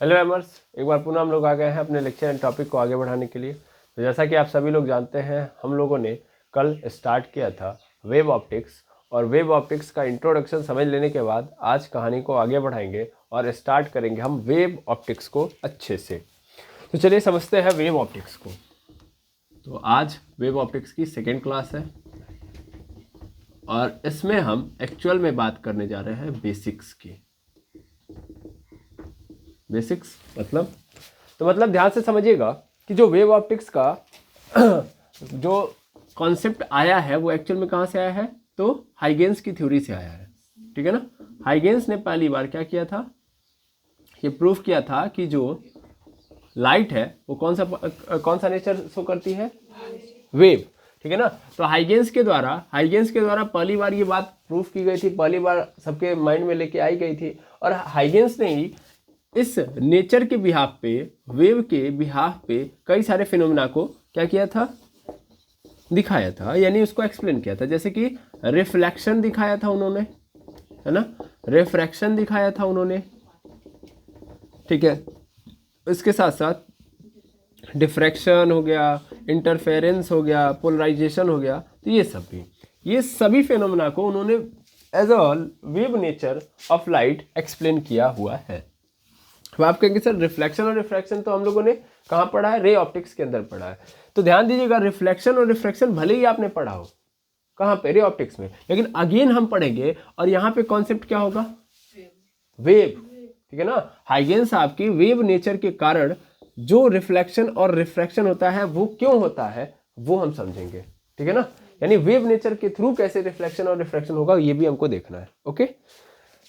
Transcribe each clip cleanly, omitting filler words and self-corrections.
Hello एमर्स, एक बार पुनः हम लोग आ गए हैं अपने लेक्चर एंड टॉपिक को आगे बढ़ाने के लिए। तो जैसा कि आप सभी लोग जानते हैं, हम लोगों ने कल स्टार्ट किया था वेव ऑप्टिक्स, और वेव ऑप्टिक्स का इंट्रोडक्शन समझ लेने के बाद आज कहानी को आगे बढ़ाएंगे और स्टार्ट करेंगे हम वेव ऑप्टिक्स को अच्छे से। तो चलिए समझते हैं वेव ऑप्टिक्स को। तो आज वेव ऑप्टिक्स की सेकेंड क्लास है और इसमें हम एक्चुअल में बात करने जा रहे हैं बेसिक्स की। बेसिक्स मतलब ध्यान से समझिएगा कि जो वेव ऑप्टिक्स का जो कॉन्सेप्ट आया है वो एक्चुअल में कहाँ से आया है, तो हाइगेंस की थ्योरी से आया है। ठीक है ना। हाइगेंस ने पहली बार क्या किया था, ये प्रूफ किया था कि जो लाइट है वो कौन सा नेचर शो करती है, वेव। ठीक है ना। तो हाइगेंस के द्वारा पहली बार ये बात प्रूफ की गई थी, पहली बार सबके माइंड में लेके आई गई थी। और हाइगेंस ने ही इस नेचर के बिहाफ पे, वेव के बिहाफ पे कई सारे फिनोमेना को क्या किया था, दिखाया था, यानी उसको एक्सप्लेन किया था। जैसे कि रिफ्लेक्शन दिखाया था उन्होंने, है ना, रिफ्रैक्शन दिखाया था उन्होंने। ठीक है। इसके साथ साथ डिफ्रैक्शन हो गया, इंटरफेरेंस हो गया, पोलराइजेशन हो गया। तो ये सभी फिनोमेना को उन्होंने as a wave nature of light explain किया हुआ है। तो आप कहेंगे सर रिफ्लेक्शन और रिफ्रैक्शन तो हम लोगों ने कहाँ पढ़ा है, रे ऑप्टिक्स के अंदर पढ़ा है। तो ध्यान दीजिएगा, रिफ्लेक्शन और रिफ्रैक्शन भले ही आपने पढ़ा हो कहाँ पे, रे ऑप्टिक्स में, लेकिन अगेन हम पढ़ेंगे और यहाँ पे कॉन्सेप्ट क्या होगा, वेव। ठीक है ना। हाइगेंस आपकी वेव नेचर के कारण जो रिफ्लेक्शन और रिफ्रैक्शन होता है वो क्यों होता है वो हम समझेंगे। ठीक है ना। यानी वेव नेचर के थ्रू कैसे रिफ्लेक्शन और रिफ्रैक्शन होगा ये भी हमको देखना है। ओके।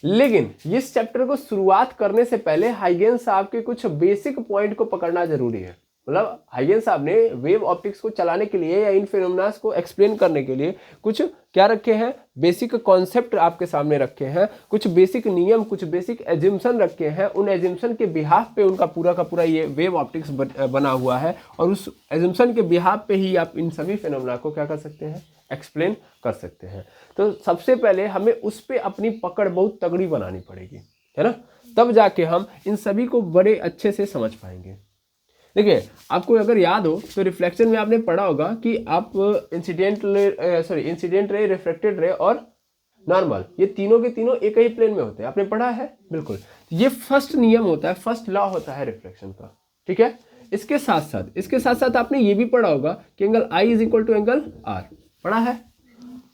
लेकिन इस चैप्टर को शुरुआत करने से पहले हाइगेंस साहब के कुछ बेसिक पॉइंट को पकड़ना जरूरी है। मतलब हाइगेंस साहब ने वेव ऑप्टिक्स को चलाने के लिए या इन फिनोमेना को एक्सप्लेन करने के लिए कुछ क्या रखे हैं, बेसिक कॉन्सेप्ट आपके सामने रखे हैं, कुछ बेसिक नियम, कुछ बेसिक एजम्पशन रखे हैं। उन एजम्पशन के बिहाफ पे उनका पूरा का पूरा ये वेव ऑप्टिक्स बना हुआ है, और उस एजम्पशन के बिहाफ पे ही आप इन सभी फिनोमेना को क्या कर सकते हैं, एक्सप्लेन कर सकते हैं। तो सबसे पहले हमें उस पर अपनी पकड़ बहुत तगड़ी बनानी पड़ेगी, है ना, तब जाके हम इन सभी को बड़े अच्छे से समझ पाएंगे। देखिए, आपको अगर याद हो तो रिफ्लेक्शन में आपने पढ़ा होगा कि आप इंसिडेंट रे, रिफ्लेक्टेड रे और नॉर्मल, ये तीनों के तीनों एक ही प्लेन में होते हैं। आपने पढ़ा है, बिल्कुल। ये फर्स्ट नियम होता है, फर्स्ट लॉ होता है रिफ्लेक्शन का। ठीक है। इसके साथ साथ आपने ये भी पढ़ा होगा कि angle I is equal to angle R, पढ़ा है।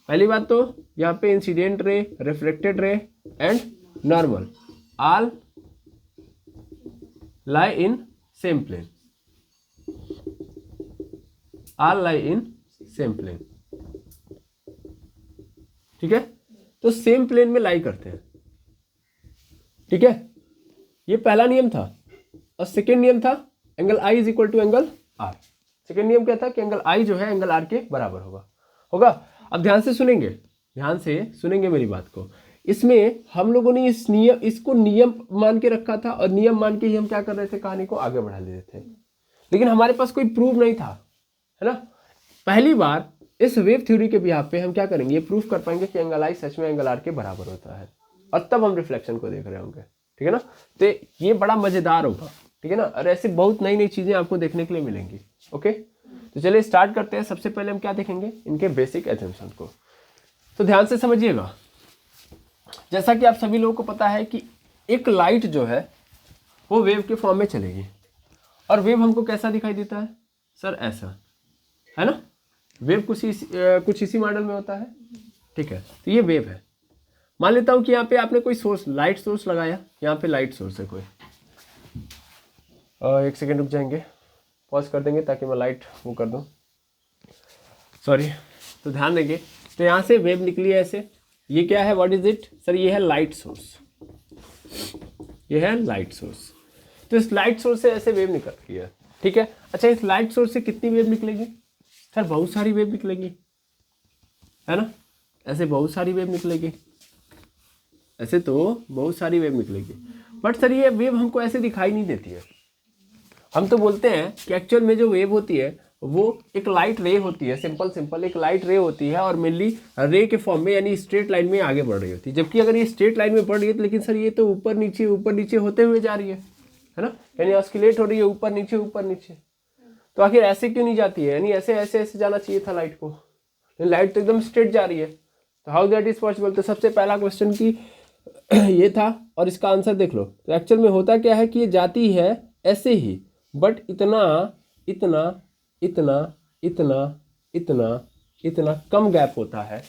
पहली बात तो यहाँ पे incident ray, reflected ray and normal all lie in same plane, all lie in same plane. ठीक है। तो सेम प्लेन में लाई करते हैं। ठीक है। ये पहला नियम था। और सेकेंड नियम था angle I is equal to angle R। Second नियम क्या था कि एंगल I जो है एंगल R के बराबर होगा। अब ध्यान से सुनेंगे मेरी बात को। इसमें हम लोगों ने इसको नियम मान के रखा था, और नियम मान के ही हम क्या कर रहे थे, कहानी को आगे बढ़ा ले रहे थे। लेकिन हमारे पास कोई प्रूफ नहीं था, है ना। पहली बार इस वेव थ्योरी के बिहाफ पे हम क्या करेंगे, ये प्रूफ कर पाएंगे कि एंगल I सच में एंगल R के बराबर होता है, और तब हम रिफ्लेक्शन को देख रहे होंगे। ठीक है ना। तो ये बड़ा मजेदार होगा। ठीक है ना। और ऐसे बहुत नई चीजें आपको देखने के लिए मिलेंगी। ओके। तो चलिए स्टार्ट करते हैं। सबसे पहले हम क्या देखेंगे, इनके बेसिक एजम्पशन को। तो ध्यान से समझिएगा, जैसा कि आप सभी लोगों को पता है कि एक लाइट जो है वो वेव के फॉर्म में चलेगी, और वेव हमको कैसा दिखाई देता है सर, ऐसा, है ना। वेव कुछ इसी मॉडल में होता है। ठीक है। तो ये वेव है। मान लेता हूं कि यहाँ पे आपने कोई सोर्स, लाइट सोर्स लगाया, यहाँ पे लाइट सोर्स है कोई। एक सेकेंड रुक जाएंगे, पॉज कर देंगे ताकि मैं लाइट वो कर दूं, सॉरी। तो ध्यान देंगे, तो यहाँ से वेव निकली है ऐसे। ये क्या है, व्हाट इज इट सर, ये है लाइट सोर्स, ये है लाइट सोर्स। तो इस लाइट सोर्स से ऐसे वेव निकल रही है। ठीक है। अच्छा, इस लाइट सोर्स से कितनी वेव निकलेगी सर, बहुत सारी वेव निकलेगी, है ना। ऐसे बहुत सारी वेव निकलेगी, ऐसे तो बहुत सारी वेव निकलेगी। बट सर ये वेव हमको ऐसे दिखाई नहीं देती है। हम तो बोलते हैं कि एक्चुअल में जो वेव होती है वो एक लाइट रे होती है, सिंपल एक लाइट रे होती है, और मेनली रे के फॉर्म में, यानी स्ट्रेट लाइन में आगे बढ़ रही होती है। जबकि अगर ये स्ट्रेट लाइन में बढ़ रही है तो, लेकिन सर ये तो ऊपर नीचे होते हुए जा रही है। है ना, यानी ऑस्किलेट हो रही है ऊपर नीचे ऊपर नीचे। तो आखिर ऐसे क्यों नहीं जाती है, यानी ऐसे ऐसे ऐसे जाना चाहिए था लाइट को, लेकिन लाइट तो एकदम स्ट्रेट जा रही है। तो हाउ दैट इज पॉसिबल? तो सबसे पहला क्वेश्चन की ये था और इसका आंसर देख लो। तो एक्चुअल में होता क्या है कि ये जाती है ऐसे ही, बट इतना इतना इतना इतना इतना इतना कम गैप होता है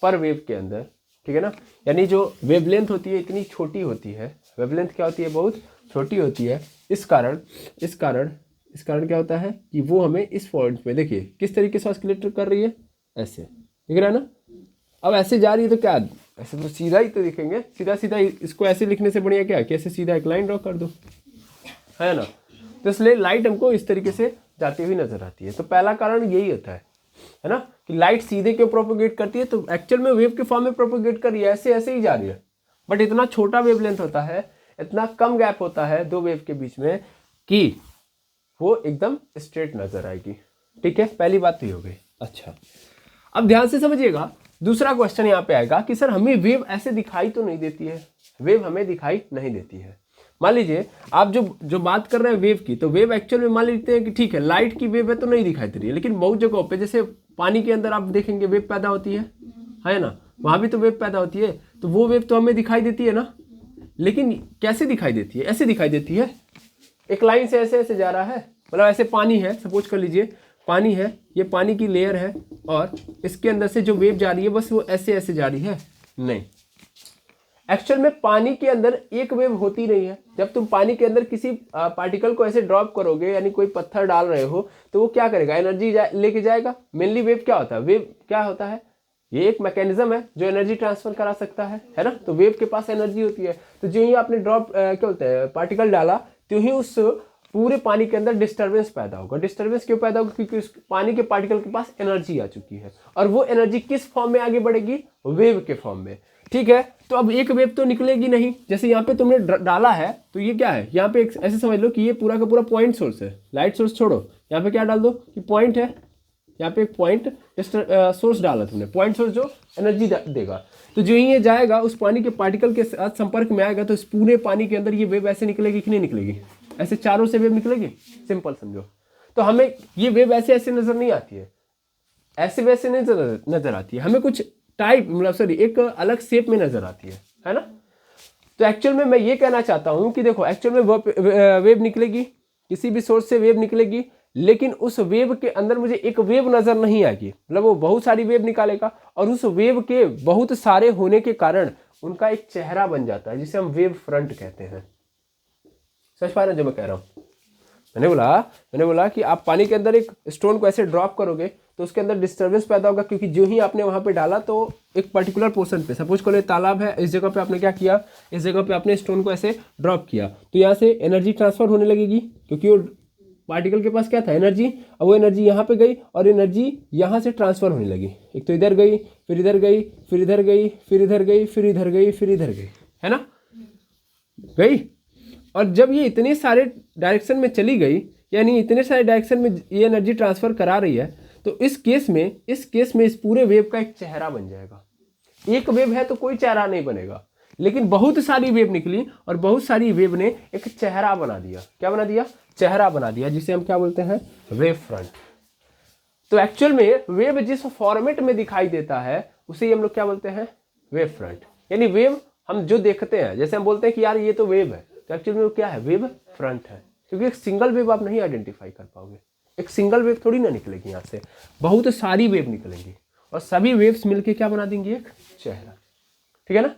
पर वेव के अंदर, ठीक है ना। यानी जो वेवलेंथ होती है इतनी छोटी होती है, वेवलेंथ क्या होती है, बहुत छोटी होती है। इस कारण क्या होता है कि वो हमें इस पॉइंट पे, देखिए किस तरीके से ऑस्किलेट कर रही है, ऐसे दिख रहा है ना। अब ऐसे जा रही है तो क्या, ऐसे तो सीधा ही तो दिखेंगे, सीधा सीधा। इसको ऐसे लिखने से बढ़िया क्या, कैसे सीधा एक लाइन ड्रॉ कर दो, है ना। तो इसलिए लाइट हमको इस तरीके से जाती हुई नजर आती है। तो पहला कारण यही होता है ना, कि लाइट सीधे क्यों प्रोपोगेट करती है, तो एक्चुअल में वेव के फॉर्म में प्रोपोगेट कर रही है, ऐसे ऐसे ही जा रही है, बट इतना छोटा वेवलेंथ होता है, इतना कम गैप होता है दो वेव के बीच में कि वो एकदम स्ट्रेट नजर आएगी। ठीक है, पहली बात तो ये हो गई। अच्छा, अब ध्यान से समझिएगा, दूसरा क्वेश्चन यहाँ पे आएगा कि सर हमें वेव ऐसे दिखाई तो नहीं देती है, वेव हमें दिखाई नहीं देती है। मान लीजिए आप जो बात कर रहे हैं वेव की, तो वेव एक्चुअल में मान लेते हैं कि ठीक है लाइट की वेव है तो नहीं दिखाई दे रही है, लेकिन बहुत जगहों पे जैसे पानी के अंदर आप देखेंगे वेव पैदा होती है ना, वहां भी तो वेव पैदा होती है, तो वो वेव तो हमें दिखाई देती है ना। लेकिन कैसे दिखाई देती है, ऐसे दिखाई देती है, एक लाइन से ऐसे ऐसे जा रहा है, मतलब ऐसे पानी है, सपोज कर लीजिए पानी है, ये पानी की लेयर है और इसके अंदर से जो वेव जा रही है बस वो ऐसे ऐसे जा रही है। नहीं, एक्चुअल में पानी के अंदर एक वेव होती नहीं है। जब तुम पानी के अंदर किसी पार्टिकल को ऐसे ड्रॉप करोगे, यानी कोई पत्थर डाल रहे हो, तो वो क्या करेगा, एनर्जी लेके जाएगा। मेनली वेव क्या होता है, वेव क्या होता है, ये एक मैकेनिज्म है जो एनर्जी ट्रांसफर करा सकता है ना। तो वेव के पास एनर्जी होती है, तो जो ही आपने ड्रॉप क्या बोलते हैं पार्टिकल डाला, तो ही उस पूरे पानी के अंदर डिस्टर्बेंस पैदा होगा। डिस्टर्बेंस क्यों पैदा होगा, क्योंकि उस पानी के पार्टिकल के पास एनर्जी आ चुकी है, और वो एनर्जी किस फॉर्म में आगे बढ़ेगी, वेव के फॉर्म में। ठीक है, तो अब एक वेव तो निकलेगी नहीं। जैसे यहाँ पे तुमने डाला है, तो ये क्या है, यहाँ पे ऐसे समझ लो कि ये पूरा का पूरा पॉइंट सोर्स है, लाइट सोर्स छोड़ो, यहाँ पे क्या डाल दो कि पॉइंट है, यहाँ पे एक पॉइंट सोर्स डाला तुमने, पॉइंट सोर्स जो एनर्जी देगा। तो जो ही ये जाएगा उस पानी के पार्टिकल के साथ संपर्क में आएगा, तो इस पूरे पानी के अंदर ये वेव ऐसे निकलेगी कि नहीं निकलेगी, ऐसे चारों से वेव निकलेगी, सिंपल समझो। तो हमें ये वेव ऐसे ऐसे नजर नहीं आती है, ऐसे वैसे नहीं नजर आती है, हमें कुछ टाइप मतलब सॉरी एक अलग शेप में नजर आती है ना। तो एक्चुअल में मैं ये कहना चाहता हूं कि देखो एक्चुअल में वेव निकलेगी, किसी भी सोर्स से वेव निकलेगी, लेकिन उस वेव के अंदर मुझे एक वेव नजर नहीं आएगी, मतलब वो बहुत सारी वेव निकालेगा, और उस वेव के बहुत सारे होने के कारण उनका एक चेहरा बन जाता है, जिसे हम वेव फ्रंट कहते हैं। समझ पा रहे हैं जो मैं कह रहा हूं? मैंने बोला कि आप पानी के अंदर एक स्टोन को ऐसे ड्रॉप करोगे तो उसके अंदर डिस्टर्बेंस पैदा होगा, क्योंकि जो ही आपने वहां पे डाला तो एक पर्टिकुलर पोर्शन पे, सपोज करो तालाब है, इस जगह पे आपने क्या किया, इस जगह पे आपने स्टोन को ऐसे ड्रॉप किया, तो यहाँ से एनर्जी ट्रांसफर होने लगेगी, क्योंकि वो पार्टिकल के पास क्या था, एनर्जी। अब वो एनर्जी यहाँ पे गई और एनर्जी यहाँ से ट्रांसफर होने लगी, एक तो इधर गई, फिर इधर गई, फिर इधर गई, फिर इधर गई, फिर इधर गई, फिर इधर गई, है ना, गई। और जब ये इतने सारे डायरेक्शन में चली गई, यानी इतने सारे डायरेक्शन में ये एनर्जी ट्रांसफर करा रही है, तो इस केस में इस पूरे वेव का एक चेहरा बन जाएगा। एक वेव है तो कोई चेहरा नहीं बनेगा, लेकिन बहुत सारी वेव निकली और बहुत सारी वेव ने एक चेहरा बना दिया। क्या बना दिया, चेहरा बना दिया, जिसे हम क्या बोलते हैं, वेव फ्रंट। तो एक्चुअल में वेव जिस फॉर्मेट में दिखाई देता है उसे हम लोग क्या बोलते हैं, वेव फ्रंट। यानी वेव हम जो देखते हैं, जैसे हम बोलते हैं कि यार ये तो वेव है, तो एक्चुअल में वो क्या है, वेव फ्रंट है, क्योंकि एक सिंगल वेव आप नहीं आइडेंटिफाई कर पाओगे, एक सिंगल वेव थोड़ी ना निकलेगी, यहाँ से बहुत सारी वेव निकलेंगी और सभी वेव्स मिलके क्या बना देंगी, एक चेहरा। ठीक है ना।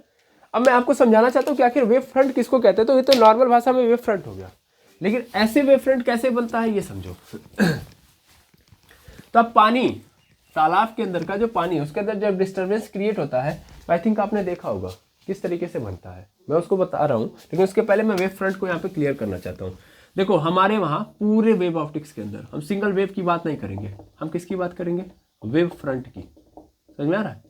अब मैं आपको समझाना चाहता हूँ कि आखिर वेव फ्रंट किसको कहते हैं। तो ये तो नॉर्मल भाषा में वेव फ्रंट हो गया, लेकिन ऐसे वेव फ्रंट कैसे बनता है ये समझो। तो अब पानी, तालाब के अंदर का जो पानी है उसके अंदर जब डिस्टर्बेंस क्रिएट होता है, आई थिंक आपने देखा होगा किस तरीके से बनता है, मैं उसको बता रहा हूँ, लेकिन उसके पहले मैं वेव फ्रंट को यहाँ पे क्लियर करना चाहता हूँ। देखो हमारे वहाँ पूरे वेव ऑप्टिक्स के अंदर हम सिंगल वेव की बात नहीं करेंगे, हम किसकी बात करेंगे, वेव फ्रंट की। समझ में आ रहा है,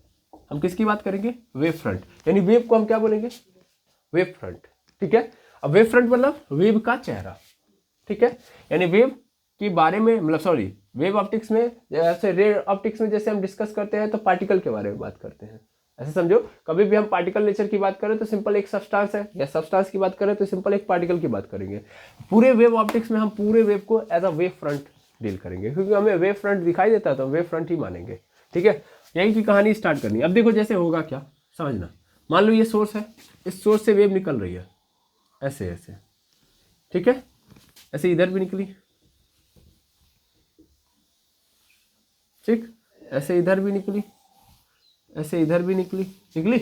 हम किसकी बात करेंगे, वेव फ्रंट, यानी वेव को हम क्या बोलेंगे, वेव फ्रंट। ठीक है, अब वेव फ्रंट मतलब वेव का चेहरा। ठीक है, यानी वेव के बारे में, मतलब सॉरी वेव ऑप्टिक्स में, जैसे रे ऑप्टिक्स में जैसे हम डिस्कस करते हैं तो पार्टिकल के बारे में बात करते हैं, ऐसे समझो, कभी भी हम पार्टिकल नेचर की बात करें तो सिंपल एक सब्सटेंस है, या सब्सटेंस की बात करें तो सिंपल एक पार्टिकल की बात करेंगे। पूरे वेव ऑप्टिक्स में हम पूरे वेव को as a wave front deal करेंगे, क्योंकि हमें वेव फ्रंट दिखाई देता है तो हम वेव फ्रंट ही मानेंगे। ठीक है, यहीं की कहानी स्टार्ट करनी। अब देखो जैसे होगा क्या, समझना। मान लो ये सोर्स है, इस सोर्स से वेव निकल रही है ऐसे ऐसे, ठीक है, ऐसे इधर भी निकली, ठीक, ऐसे इधर भी निकली, ऐसे इधर भी निकली।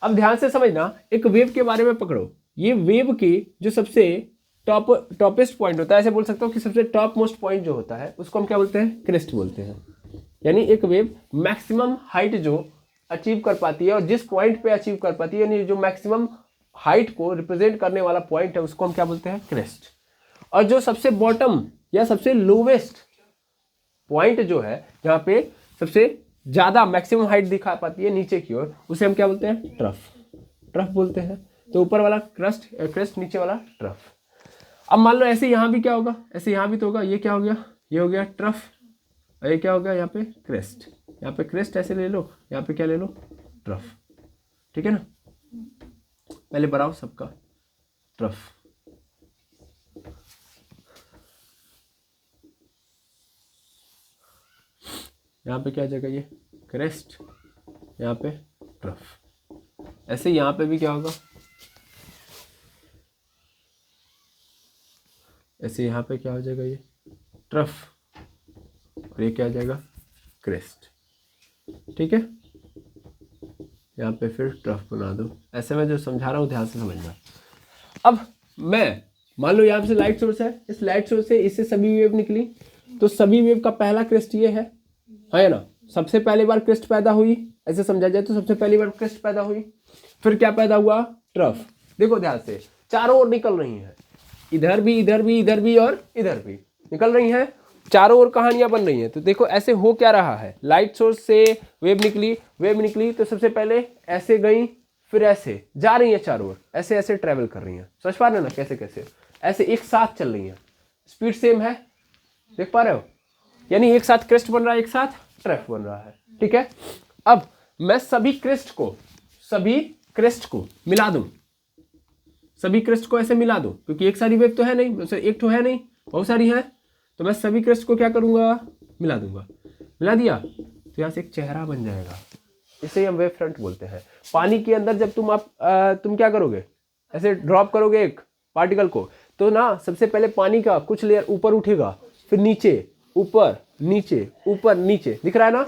अब ध्यान से समझना, एक वेव के बारे में पकड़ो। ये वेव की जो सबसे टॉपेस्ट पॉइंट होता है, ऐसे बोल सकता हूँ कि सबसे टॉप मोस्ट पॉइंट जो होता है उसको हम क्या बोलते हैं, क्रेस्ट बोलते हैं। यानी एक वेव मैक्सिमम हाइट जो अचीव कर पाती है, और जिस पॉइंट पे अचीव कर पाती है, यानी जो मैक्सिमम हाइट को रिप्रेजेंट करने वाला पॉइंट है, उसको हम क्या बोलते हैं, क्रेस्ट। और जो सबसे बॉटम या सबसे लोवेस्ट पॉइंट जो है, जहाँ पे सबसे ज्यादा मैक्सिमम हाइट दिखा पाती है नीचे की ओर, उसे हम क्या बोलते हैं, ट्रफ बोलते हैं। तो ऊपर वाला क्रेस्ट, नीचे वाला ट्रफ। अब मान लो ऐसे यहाँ भी क्या होगा, ऐसे यहाँ भी तो होगा, ये क्या हो गया, ये हो गया ट्रफ, और ये क्या हो गया यहाँ पे क्रेस्ट। यहाँ पे क्रेस्ट ऐसे ले लो, यहाँ पे क्या ले लो, ट्रफ। ठीक है ना, पहले बनाओ सबका ट्रफ। यहाँ पे क्या जगह, ये क्रेस्ट, यहाँ पे ट्रफ। ऐसे यहाँ पे भी क्या होगा, ऐसे यहाँ पे क्या हो जाएगा, ये ट्रफ, और ये क्या आ जाएगा, क्रेस्ट। ठीक है, यहाँ पे फिर ट्रफ बना दो। ऐसे मैं जो समझा रहा हूँ ध्यान से समझना। अब मैं मान लो यहाँ से लाइट सोर्स है, इस लाइट सोर्स से इससे सभी वेव निकली, तो सभी वेव का पहला क्रेस्ट ये है ना। सबसे पहली बार क्रेस्ट पैदा हुई, ऐसे समझा जाए तो सबसे पहली बार क्रेस्ट पैदा हुई, फिर क्या पैदा हुआ, ट्रफ। देखो ध्यान से, चारों ओर निकल रही हैं, इधर भी इधर भी इधर भी और इधर भी निकल रही हैं, चारों ओर कहानियां बन रही हैं। तो देखो ऐसे हो क्या रहा है, लाइट सोर्स से वेव निकली तो सबसे पहले ऐसे गई, फिर ऐसे जा रही है चारों ओर, ऐसे ऐसे ट्रेवल कर रही हैं। समझ पा रहे हो ना, कैसे कैसे ऐसे एक साथ चल रही हैं, स्पीड सेम है, देख पा रहे हो। यानी एक साथ क्रेस्ट बन रहा है, एक साथ ट्रफ बन रहा है। ठीक है, अब मैं सभी क्रेस्ट को मिला दूं, सभी क्रेस्ट को ऐसे मिला दूं, क्योंकि एक सारी वेव तो है नहीं, एक तो है नहीं, बहुत सारी है, तो मैं सभी क्रेस्ट को क्या करूंगा, मिला दूंगा। मिला दिया तो यहाँ से एक चेहरा बन जाएगा, इसे हम वेव फ्रंट बोलते हैं। पानी के अंदर जब तुम क्या करोगे, ऐसे ड्रॉप करोगे एक पार्टिकल को, तो ना सबसे पहले पानी का कुछ लेयर ऊपर उठेगा, फिर नीचे, ऊपर नीचे, ऊपर नीचे, दिख रहा है ना।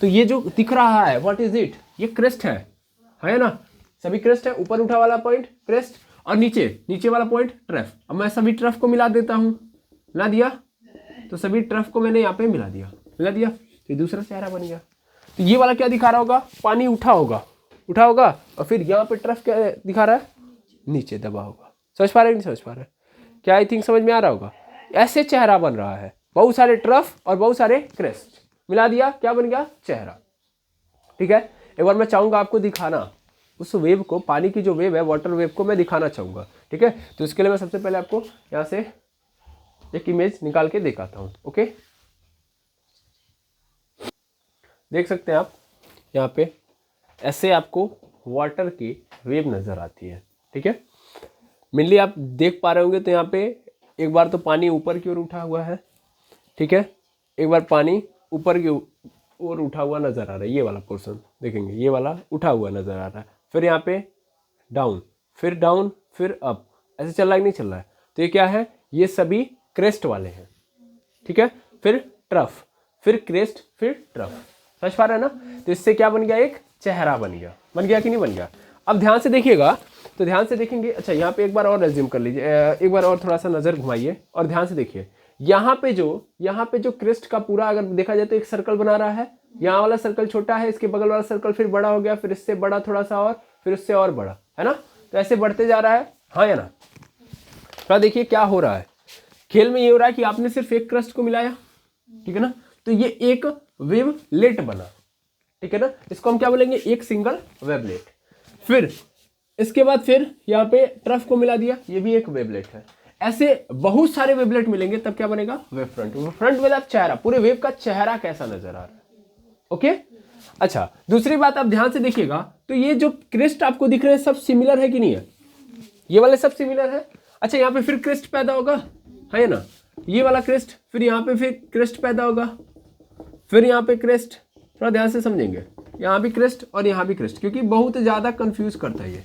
तो ये जो दिख रहा है, व्हाट इज इट, ये क्रेस्ट है ना। सभी क्रेस्ट है, ऊपर उठा वाला पॉइंट क्रेस्ट, और नीचे वाला पॉइंट ट्रफ। अब मैं सभी ट्रफ को मिला देता हूं, मिला दिया, तो सभी ट्रफ को मैंने यहाँ पे मिला दिया, तो दूसरा चेहरा बन गया। तो ये वाला क्या दिखा रहा होगा, पानी उठा होगा, और फिर यहाँ पे ट्रफ क्या दिखा रहा है, नीचे दबा होगा। समझ पा रहे, नहीं समझ पा रहे, क्या आई थिंक समझ में आ रहा होगा। ऐसे चेहरा बन रहा है, बहुत सारे ट्रफ और बहुत सारे क्रेस्ट, मिला दिया, क्या बन गया, चेहरा। ठीक है, एक बार मैं चाहूंगा आपको दिखाना उस वेव को, पानी की जो वेव है, वाटर वेव को मैं दिखाना चाहूंगा। ठीक है, तो इसके लिए मैं सबसे पहले आपको यहाँ से एक इमेज निकाल के दिखाता हूँ। ओके, देख सकते हैं आप यहाँ पे, ऐसे आपको वाटर की वेव नजर आती है। ठीक है, मेनली आप देख पा रहे होंगे, तो यहाँ पे एक बार तो पानी ऊपर की ओर उठा हुआ है, ठीक है, एक बार पानी ऊपर की ओर उठा हुआ नजर आ रहा है, ये वाला पोर्शन देखेंगे, ये वाला उठा हुआ नजर आ रहा है, फिर यहाँ पे डाउन, फिर अप, ऐसे चल रहा है, नहीं चल रहा है। तो ये क्या है, ये सभी क्रेस्ट वाले हैं। ठीक है, फिर ट्रफ, फिर क्रेस्ट, फिर ट्रफ। समझ पा रहे हैं ना। तो इससे क्या बन गया, एक चेहरा बन गया कि नहीं बन गया। अब ध्यान से देखिएगा, तो ध्यान से देखेंगे। अच्छा, यहाँ पे एक बार और एज्यूम कर लीजिए, एक बार और थोड़ा सा नजर घुमाइए और ध्यान से देखिए। यहाँ पे जो क्रेस्ट का पूरा अगर देखा जाए तो एक सर्कल बना रहा है, यहाँ वाला सर्कल छोटा है, इसके बगल वाला सर्कल फिर बड़ा हो गया, फिर इससे बड़ा थोड़ा सा, और फिर उससे और बड़ा, है ना। तो ऐसे बढ़ते जा रहा है, हाँ या ना। थोड़ा देखिए क्या हो रहा है, खेल में ये हो रहा है कि आपने सिर्फ एक क्रेस्ट को मिलाया, ठीक है ना, तो ये एक वेवलेट बना, ठीक है ना। इसको हम क्या बोलेंगे, एक सिंगल वेवलेट। फिर इसके बाद फिर यहाँ पे ट्रफ को मिला दिया, ये भी एक वेवलेट है। ऐसे बहुत सारे वेवलेट मिलेंगे, तब क्या बनेगा, वेव फ्रंट। वेव फ्रंट मतलब चेहरा, पूरे वेव का चेहरा कैसा नजर आ रहा है। ओके, अच्छा, दूसरी बात आप ध्यान से देखिएगा, तो ये जो क्रेस्ट आपको दिख रहे हैं सब सिमिलर है कि नहीं है? ये वाले सब सिमिलर है। अच्छा, यहाँ पे फिर क्रेस्ट पैदा होगा, है ना? ये वाला क्रेस्ट, फिर यहाँ पे फिर क्रेस्ट पैदा होगा, फिर यहाँ पे क्रेस्ट। थोड़ा ध्यान से समझेंगे, यहाँ भी क्रेस्ट और यहाँ भी क्रेस्ट, क्योंकि बहुत ज़्यादा कंफ्यूज करता है ये।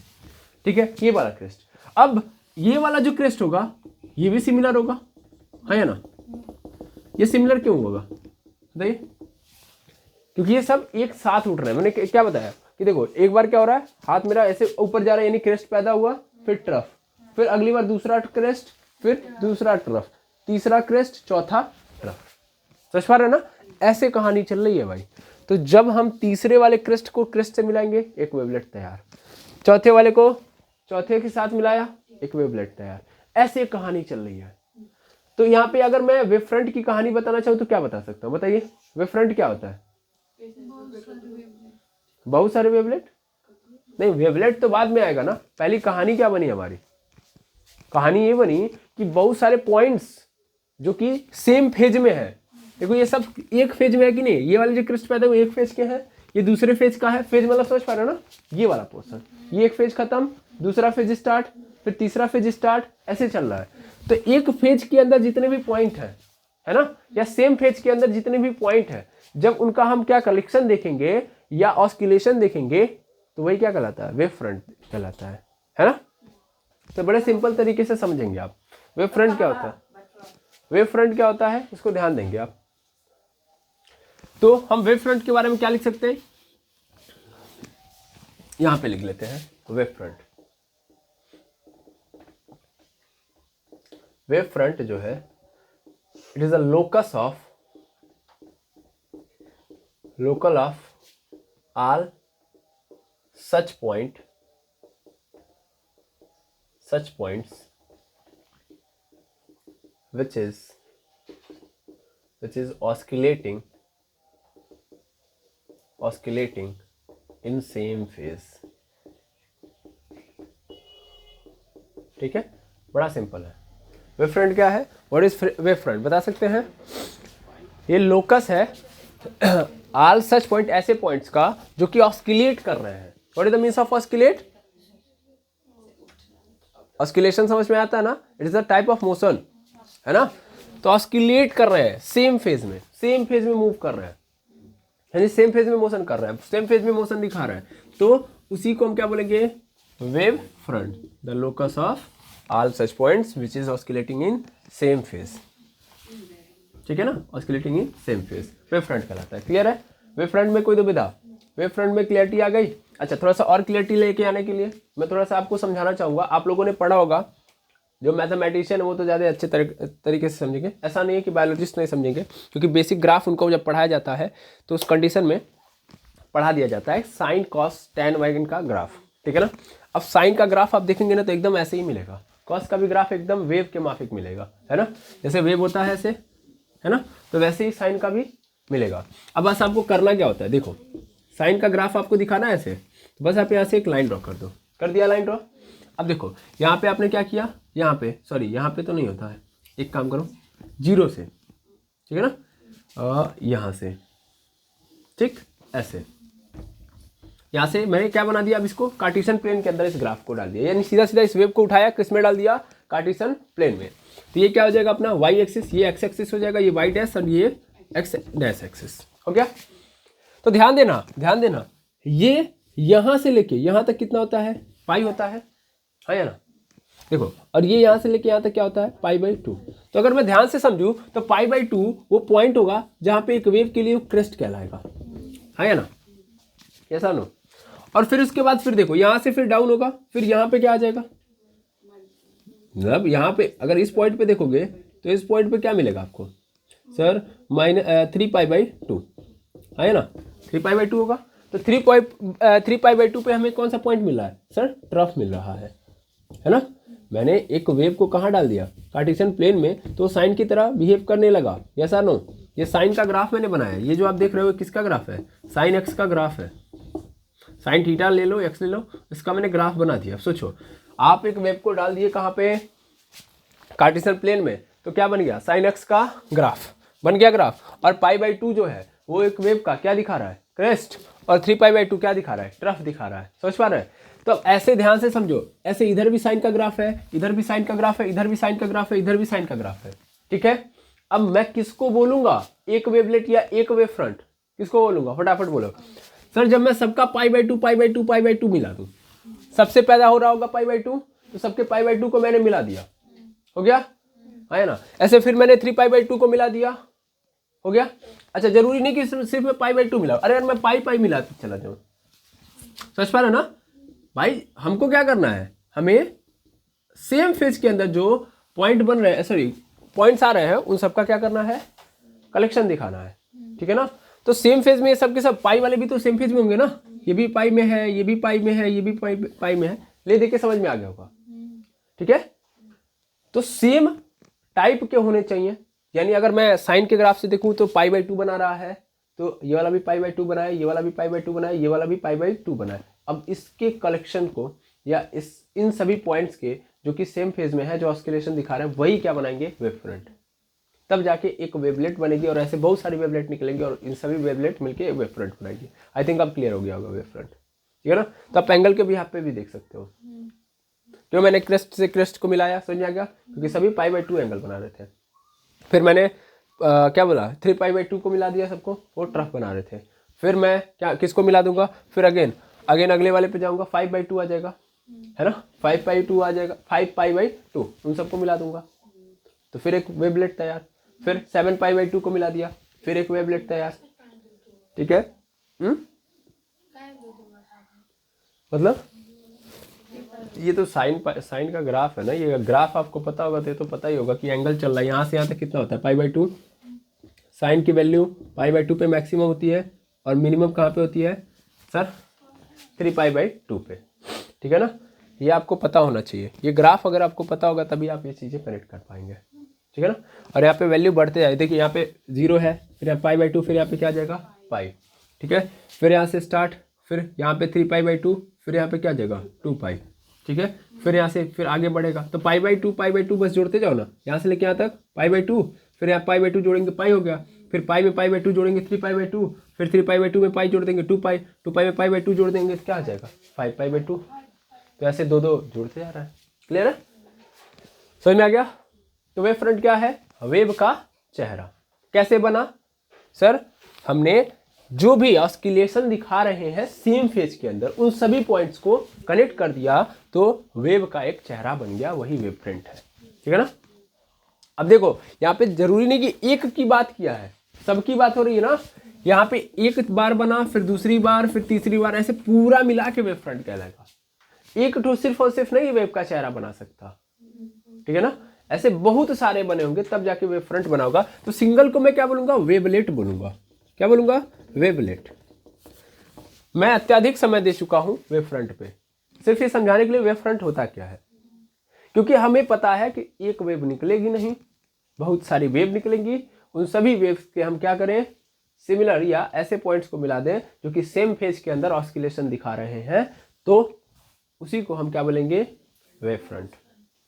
ठीक है, ये वाला क्रेस्ट। अब ये वाला जो क्रेस्ट होगा ये भी सिमिलर होगा, है ना? ये सिमिलर क्यों होगा बताइए? क्योंकि ये सब एक साथ उठ रहे हैं। मैंने क्या बताया कि देखो, एक बार क्या हो रहा है, हाथ मेरा ऐसे ऊपर जा रहा है, यानी क्रेस्ट पैदा हुआ, फिर ट्रफ, फिर अगली बार दूसरा क्रेस्ट, फिर दूसरा ट्रफ, तीसरा क्रेस्ट, चौथा ट्रफ। समझ पा रहे हैं ना? ऐसे कहानी चल रही है भाई। तो जब हम तीसरे वाले क्रेस्ट को क्रेस्ट से मिलाएंगे, एक वेवलेट तैयार। चौथे वाले को चौथे के साथ मिलाया, एक वेवलेट तैयार। ऐसे कहानी चल रही है। तो यहाँ पे अगर मैं वेव फ्रंट की कहानी बताना चाहूँ तो क्या बता सकता हूँ? बताइए, वेव फ्रंट क्या होता है? बहुत सारे वेवलेट? नहीं, वेवलेट तो बाद में आएगा ना। पहली कहानी क्या बनी हमारी? कहानी ये बनी कि बहुत सारे पॉइंट्स जो कि सेम फेज में है। देखो, ये सब एक फेज में है कि नहीं? ये वाले जो क्रिस्ट पैदा हुए एक फेज के हैं, ये दूसरे फेज का है। फेज मतलब समझ पा रहे हो ना? ये वाला पोर्शन, ये एक फेज खत्म, दूसरा फेज स्टार्ट, फिर तीसरा फेज स्टार्ट, ऐसे चल रहा है। तो एक फेज के अंदर जितने भी पॉइंट है ना, या सेम फेज के अंदर जितने भी पॉइंट है, जब उनका हम क्या कलेक्शन देखेंगे या ऑस्किलेशन देखेंगे, तो वही क्या कहलाता है? वेव फ्रंट कहलाता है ना? तो बड़े सिंपल तरीके से समझेंगे आप वेव फ्रंट क्या होता है। वेव फ्रंट क्या होता है इसको ध्यान देंगे आप। तो हम वेव फ्रंट के बारे में क्या लिख सकते हैं? यहां पे लिख लेते हैं वेव फ्रंट। वेव फ्रंट जो है, it is a locus of local of all such points which is oscillating in same phase। ठीक है, बड़ा सिंपल है। वेव फ्रंट क्या है? व्हाट इज वेव फ्रंट बता सकते हैं? ये लोकस है ऑल सच पॉइंट, ऐसे पॉइंट्स का जो कि ऑस्किलेट कर रहे हैं। What is the means of oscillate? Oscillation समझ में आता है ना? It is a type of motion, है ना? तो ऑस्किलेट कर रहे हैं सेम फेज में मूव कर रहे हैं, यानी सेम फेज में मोशन कर रहे हैं, सेम फेज में मोशन दिखा रहे हैं। तो उसी को हम क्या बोलेंगे? Wave front, the locus of all such points which is oscillating in same phase. ठीक है ना? Oscillating in same phase wave front कहलाता है। क्लियर है? वेव फ्रंट में कोई दुविधा? वेव फ्रंट में क्लियरिटी आ गई? अच्छा, थोड़ा सा और क्लियरिटी लेके आने के लिए मैं थोड़ा सा आपको समझाना चाहूँगा। आप लोगों ने पढ़ा होगा, जो मैथमेटिशियन है वो तो ज़्यादा अच्छे तरीके से समझेंगे। ऐसा नहीं है कि बायोलॉजिस्ट नहीं समझेंगे, क्योंकि बेसिक ग्राफ उनको जब पढ़ाया जाता है तो उस कंडीशन में पढ़ा दिया जाता है साइन कॉस टैन वैगन का ग्राफ। ठीक है ना? अब साइन का ग्राफ आप देखेंगे ना तो एकदम ऐसे ही मिलेगा, कॉस का भी ग्राफ एकदम वेव के माफिक मिलेगा, है ना? जैसे वेव होता है ऐसे, है ना? तो वैसे ही साइन का भी मिलेगा। अब बस आपको करना क्या होता है, देखो साइन का ग्राफ आपको दिखाना है ऐसे, तो बस आप यहाँ से एक लाइन ड्रॉ कर दो। कर दिया लाइन ड्रॉ? अब देखो यहाँ पे आपने क्या किया, यहाँ पे सॉरी यहाँ पे तो नहीं होता है, एक काम करो जीरो से, ठीक है ना, यहाँ से, ठीक ऐसे, यहाँ से मैंने क्या बना दिया, अब इसको कार्टेशियन प्लेन के अंदर इस ग्राफ को डाल दिया, यानी सीधा सीधा इस वेव को उठाया, किस में डाल दिया, कार्टेशियन प्लेन में। तो ये क्या हो जाएगा अपना वाई एक्सिस, ये एक्स एक्सिस हो जाएगा, ये वाई डैश और ये एक्स डैश एक्सिस हो गया। तो ध्यान देना ये यहाँ से लेके यहाँ तक कितना होता है, पाई होता है ना? देखो, और ये यहाँ से लेके यहाँ तक क्या होता है, पाई/2। तो अगर मैं ध्यान से समझूं तो पाई/2 वो पॉइंट होगा जहाँ पे एक वेव के लिए वो क्रेस्ट कहलाएगा, है ना? ऐसा नो। और फिर उसके बाद फिर देखो यहाँ से फिर डाउन होगा, फिर यहाँ पे क्या आ जाएगा, मतलब यहाँ पे अगर इस पॉइंट पे देखोगे तो इस पॉइंट पे क्या मिलेगा आपको सर, -3π/2 है ना, 3π/2 होगा। तो 3π/2 पे हमें कौन सा पॉइंट मिल रहा है सर, ट्रफ मिल रहा है ना? मैंने एक वेव को कहाँ डाल दिया, कार्टेशियन प्लेन में, तो साइन की तरह बिहेव करने लगा, यस और नो? ये साइन का ग्राफ मैंने बनाया, ये जो आप देख रहे हो किसका ग्राफ है, साइन एक्स का ग्राफ है। साइन थीटा ले लो, एक्स ले लो, इसका मैंने ग्राफ बना दिया। अब सोचो आप एक वेव को डाल दिए कहाँ पे, कार्टेशियन प्लेन में, तो क्या बन गया, साइन एक्स का ग्राफ बन गया ग्राफ। और पाई/2 जो है वो एक वेव का क्या दिखा रहा है, क्रेस्ट, और 3π/2 क्या दिखा रहा है, ट्रफ दिखा रहा है। समझ पा रहे हैं? तो अब ऐसे ध्यान से समझो, ऐसे इधर भी साइन का ग्राफ है, इधर भी साइन का ग्राफ है, इधर भी साइन का ग्राफ है, इधर भी साइन का ग्राफ है। ठीक है, अब मैं किसको बोलूंगा, एक वेवलेट या एक वेव फ्रंट, किसको बोलूंगा, फटाफट बोलो सर। जब मैं सबका π/2 मिला दूं, सबसे पैदा हो रहा होगा π/2, तो सबके π/2 को मैंने मिला दिया, हो गया है ना। ऐसे फिर मैंने 3π/2 को मिला दिया, हो गया। अच्छा, जरूरी नहीं कि सिर्फ मैं π/2 मिला, अरे यार मैं पाई मिला चला जाऊं। समझ पा रहे ना भाई, हमको क्या करना है, हमें सेम फेज के अंदर जो पॉइंट बन रहे हैं, सॉरी पॉइंट्स आ रहे हैं, उन सबका क्या करना है, कलेक्शन दिखाना है। ठीक है ना, तो सेम फेज में ये सब के सब पाई वाले भी तो सेम फेज में होंगे ना, ये भी पाई में है, ये भी पाई में है, ये भी पाई में है, ले देख के समझ में आ गया होगा। ठीक है, तो सेम टाइप के होने चाहिए, यानी अगर मैं साइन के ग्राफ से देखूं तो π/2 बना रहा है, तो ये वाला भी π/2 बना है, ये वाला भी π/2 बना है, ये वाला भी π/2 बना है। अब इसके कलेक्शन को या इन सभी पॉइंट्स के जो कि सेम फेज में है, जो ऑस्किलेशन दिखा रहे हैं, वही क्या बनाएंगे, वेव फ्रंट। तब जाके एक वेवलेट बनेगी और ऐसे बहुत सारी वेवलेट निकलेंगे और इन सभी वेवलेट मिलके एक वेव फ्रंट बनाएगी। आई थिंक अब क्लियर हो गया होगा वेव फ्रंट। ठीक है ना, तो आप एंगल के भी यहाँ पे भी देख सकते हो, क्यों मैंने क्रेस्ट से क्रेस्ट को मिलाया, समझ आ गया, क्योंकि सभी π/2 एंगल बना रहे थे। फिर मैंने क्या बोला, 3π/2 को मिला दिया सबको, वो ट्रफ बना रहे थे। फिर मैं क्या किसको मिला दूंगा, फिर अगेन अगले वाले पे जाऊंगा, 5/2 आ जाएगा, है ना, 5π/2 आ जाएगा, 5π/2 उन सबको मिला दूंगा, तो फिर एक वेवलेट तैयार। फिर 7π/2 को मिला दिया, फिर एक वेवलेट तैयार। ठीक है, मतलब ये तो साइन का ग्राफ है ना, ये ग्राफ आपको पता होगा तो ये तो पता ही होगा कि एंगल चल रहा है यहाँ से यहाँ तक कितना होता है, π/2। साइन की वैल्यू π/2 पे मैक्सिमम होती है और मिनिमम कहाँ पे होती है सर, 3π/2 पे। ठीक है ना, ये आपको पता होना चाहिए, ये ग्राफ अगर आपको पता होगा तभी आप ये चीज़ें कनेक्ट कर पाएंगे। ठीक है ना, और यहाँ पे वैल्यू बढ़ते जाए, देखिए यहाँ पे 0 है, फिर यहाँ π/2, फिर यहाँ पे क्या आ जाएगा पाई। ठीक है, फिर यहाँ से स्टार्ट, फिर यहाँ पे 3π/2, फिर यहाँ पे क्या आ जाएगा 2π। ठीक है, फिर यहाँ से फिर आगे बढ़ेगा, तो π/2 बस जोड़ते जाओ ना, यहाँ से लेके यहाँ तक π/2, फिर यहाँ π/2 जोड़ेंगे पाई हो गया, फिर पाई में π/2 जोड़ेंगे 3π/2, फिर 3π/2 में पाई जोड़ देंगे 2π, 2π में π/2 जोड़ देंगे तो क्या आ जाएगा 5π/2। तो ऐसे दो जोड़ते जा रहा है। क्लियर है, समझ में आ गया। तो वेव फ्रंट क्या है, वेव का चेहरा। कैसे बना सर, हमने जो भी ऑस्किलेशन दिखा रहे हैं सेम फेज के अंदर, उन सभी पॉइंट्स को कनेक्ट कर दिया तो वेव का एक चेहरा बन गया, वही वेव फ्रंट है। ठीक है ना, अब देखो यहाँ पे जरूरी नहीं कि एक की बात किया है, सबकी बात हो रही है ना। यहाँ पे एक बार बना, फिर दूसरी बार, फिर तीसरी बार, ऐसे पूरा मिला के वेव फ्रंट कहलाएगा। एक ठो सिर्फ और सिर्फ नहीं वेव का चेहरा बना सकता। ठीक है ना, ऐसे बहुत सारे बने होंगे तब जाके वेव फ्रंट बना होगा। तो सिंगल को मैं क्या बोलूंगा, वेवलेट बोलूंगा। क्या बोलूंगा, वेवलेट। मैं अत्यधिक समय दे चुका हूं वेव फ्रंट पे, सिर्फ ये समझाने के लिए वेव फ्रंट होता क्या है, क्योंकि हमें पता है कि एक वेव निकलेगी नहीं, बहुत सारी वेव निकलेंगी। उन सभी वेव्स के हम क्या करें, सिमिलर या ऐसे पॉइंट्स को मिला दें जो कि सेम फेज के अंदर ऑस्किलेशन दिखा रहे हैं, तो उसी को हम क्या बोलेंगे, वेव फ्रंट।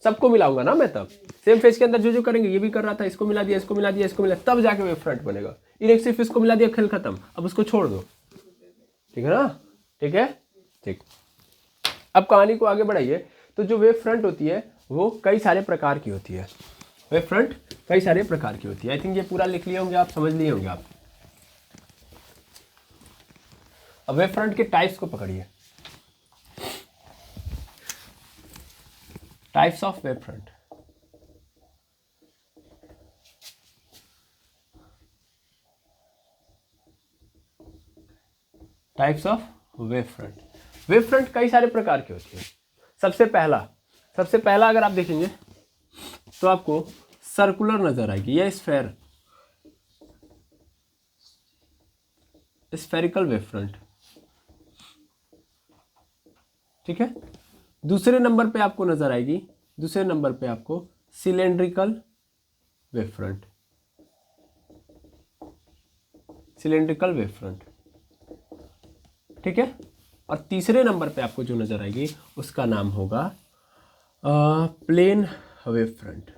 सबको मिलाऊंगा ना मैं, तब सेम फेज के अंदर जो जो करेंगे, ये भी कर रहा था, इसको मिला दिया, इसको मिला दिया, इसको मिला, तब जाके वेव फ्रंट बनेगा। इन्हें सिर्फ इसको मिला दिया, खेल खत्म, अब उसको छोड़ दो। ठीक है ना, ठीक है, ठीक। अब कहानी को आगे बढ़ाइए। तो जो वेव फ्रंट होती है वो कई सारे प्रकार की होती है। वेव फ्रंट कई सारे प्रकार की होती है। आई थिंक ये पूरा लिख लिए होंगे आप, समझ लिए होंगे आप। अब वेव फ्रंट के टाइप्स को पकड़िए। Types of wave front. Types of wave front. Wave front कई सारे प्रकार की होती है। सबसे पहला अगर आप देखेंगे तो आपको सर्कुलर नजर आएगी, या स्फेरिकल वेव फ्रंट। ठीक है, दूसरे नंबर पे आपको नजर आएगी, दूसरे नंबर पे आपको cylindrical wave front. Cylindrical wave front, ठीक है। और तीसरे नंबर पे आपको जो नजर आएगी उसका नाम होगा प्लेन वेव फ्रंट।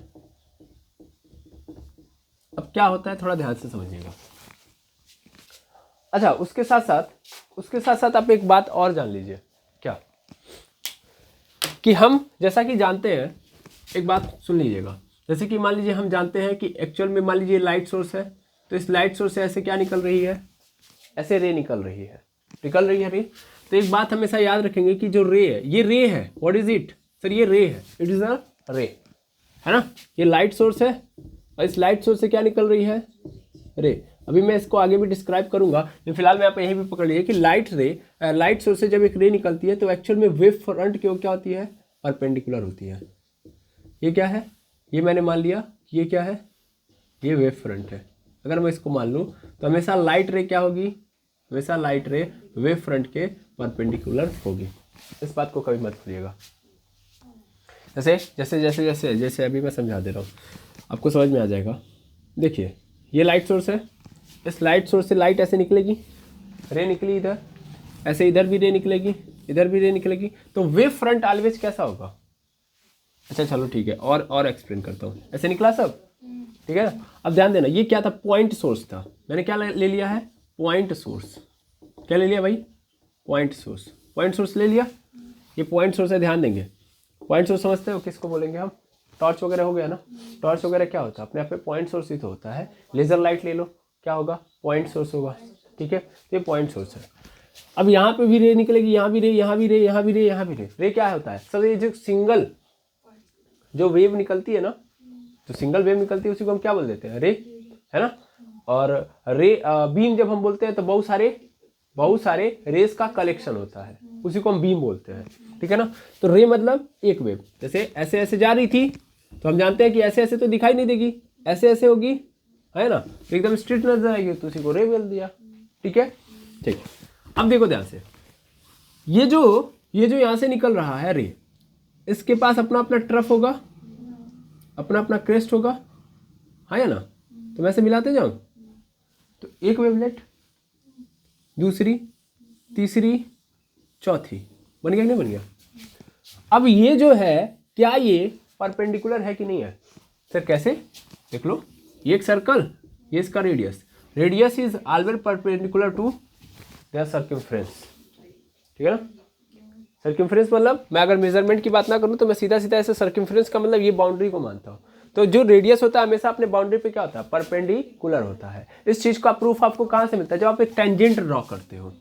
अब क्या होता है थोड़ा ध्यान से समझिएगा। अच्छा, उसके साथ साथ उसके साथ साथ आप एक बात और जान लीजिए, क्या कि हम जैसा कि जानते हैं, एक बात सुन लीजिएगा, जैसे कि मान लीजिए हम जानते हैं कि एक्चुअल में मान लीजिए लाइट सोर्स है, तो इस लाइट सोर्स से ऐसे क्या निकल रही है, ऐसे रे निकल रही है रे। तो एक बात हमेशा याद रखेंगे कि जो रे है, ये रे है, व्हाट इज इट सर, ये रे है, इट इज अ रे, है ना। ये लाइट सोर्स है और इस लाइट सोर्स से क्या निकल रही है, रे। अभी मैं इसको आगे भी डिस्क्राइब करूंगा, लेकिन फिलहाल मैं आप यहीं भी पकड़ लीजिए कि लाइट सोर्स से जब एक रे निकलती है तो एक्चुअल में वेव फ्रंट की क्या होती है, परपेंडिकुलर होती है। ये क्या है, ये मैंने मान लिया, ये क्या है, ये वेव फ्रंट है। अगर मैं इसको मान लूँ तो हमेशा लाइट रे क्या होगी, हमेशा लाइट रे वेव फ्रंट के परपेंडिकुलर होगी। इस बात को कभी मत भूलिएगा। जैसे जैसे जैसे जैसे जैसे अभी मैं समझा दे रहा हूँ, आपको समझ में आ जाएगा। देखिए ये लाइट सोर्स है, इस लाइट सोर्स से लाइट ऐसे निकलेगी, रे निकली इधर, ऐसे इधर भी रे निकलेगी, इधर भी रे निकलेगी, तो वेव फ्रंट ऑलवेज कैसा होगा। अच्छा चलो ठीक है, और एक्सप्लेन करता हूँ। ऐसे निकला सब, ठीक है ना। अब ध्यान देना, ये क्या था, पॉइंट सोर्स था। मैंने क्या ले लिया है, पॉइंट सोर्स। क्या ले लिया भाई, पॉइंट सोर्स। पॉइंट सोर्स ले लिया, ये पॉइंट सोर्स है, ध्यान देंगे। पॉइंट सोर्स समझते हो किसको बोलेंगे हम, टॉर्च वगैरह हो गया ना। टॉर्च वगैरह क्या होता है, अपने आप में पॉइंट सोर्स ही तो होता है। लेजर लाइट ले लो, क्या होगा, पॉइंट सोर्स होगा, ठीक है। ये पॉइंट सोर्स है। अब यहाँ पे भी रे निकलेगी, यहाँ भी रे, यहाँ भी रे, यहाँ भी रे, यहाँ भी रे। रे क्या होता है सर, ये जो सिंगल जो वेव निकलती है ना, जो सिंगल वेव निकलती है उसी को हम क्या बोल देते हैं, रे, है ना। और रे बीम जब हम बोलते हैं तो बहुत सारे रेस का कलेक्शन होता है, उसी को हम बीम बोलते हैं, ठीक है ना। तो रे मतलब एक वेव, जैसे ऐसे ऐसे जा रही थी तो हम जानते हैं कि ऐसे ऐसे तो दिखाई नहीं देगी, ऐसे ऐसे होगी, है ना, एकदम स्ट्रेट नजर आएगी, तो उसी को रे बोल दिया, ठीक है। ठीक, अब देखो ध्यान से, ये जो यहाँ से निकल रहा है रे, इसके पास अपना अपना ट्रफ होगा, अपना अपना क्रेस्ट होगा, हाँ या ना। तो मैं से मिलाते जाऊं तो एक वेवलेट, दूसरी, तीसरी, चौथी, बन गया कि नहीं बन गया। अब ये जो है, क्या ये परपेंडिकुलर है कि नहीं है सर, कैसे देख लो, ये एक सर्कल, ये इसका radius is always perpendicular to their circumference, ठीक है ना। सर्कमफ्रेंस मतलब मैं अगर मेजरमेंट की बात ना करूं तो मैं सीधा सीधा ऐसे सर्कमफ्रेंस का मतलब ये बाउंड्री को मानता हूं। तो जो रेडियस होता है हमेशा अपने बाउंड्री पे क्या होता है, परपेंडिकुलर होता है। इस चीज का प्रूफ आपको कहां से मिलता है, जब आप एक टेंजेंट ड्रॉ करते हो,